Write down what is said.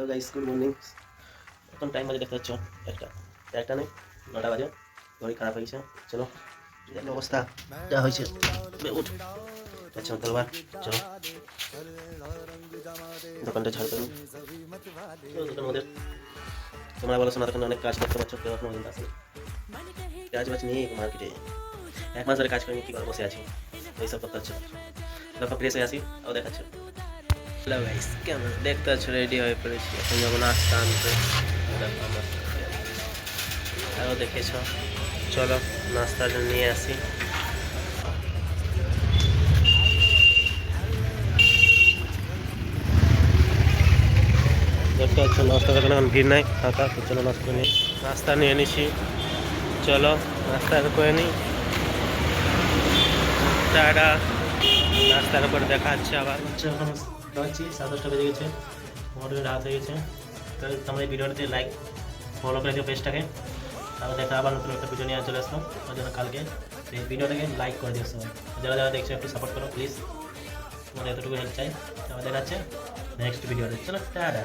Hello guys, good morning. এখন time বাজে দেখতে পাচ্ছ একটা নেই, 9টা বাজে। ঘড়ি খারাপ হয়ে গেছে। চলো দেখো অবস্থা যা হয়েছে। উঠ আচ্ছা তলবার, চলো দোকানটা ঝাড় করুন। দোকান আমাদের তোমরা বলো শোনা, দোকানে অনেক কাজ করতে পারছো, কেউ এখনো পর্যন্ত আসেনি। কাজ বাজ নেই মার্কেটে, 1 মাস ধরে কাজ করিনি, কি করে বসে আছি, এইসব করতে হচ্ছে। তারপর ফ্রেশ হয়ে আসি, তাও দেখাচ্ছে। হ্যালো গাইস, কেমন দেখতে পাচ্ছ, রেডি হয়ে পড়েছি। এখন যাবো নাস্তা আনতে। আরও দেখেছ, চলো নাস্তাটা নিয়ে আসি। দেখতে পাচ্ছ নাস্তা দোকানে এখন ভিড় নাই, ফাঁকা। তো চলো নাস্তা নিয়ে নিছি। চলো নাস্তা করে নিই। টাটা। নাস্তার উপর দেখা যাচ্ছে আবার। হচ্ছে এখন খাওয়াচ্ছি, 10:30 বেজে গেছে, মোটামুটি রাত হয়ে গেছে। তো তোমরা এই ভিডিওটাতে লাইক ফলো করে দিও পেজটাকে। তারপর দেখা আবার নতুন একটা ভিডিও নিয়ে চলে আসলো। ওই জন্য কালকে এই ভিডিওটাকে লাইক করে দিও সবাই। যারা যারা দেখছো একটু সাপোর্ট করো প্লিজ, তোমাদের এতটুকু হেল্প চাই। তারপর দেখা যাচ্ছে নেক্সট ভিডিওতে। চলো টাটা।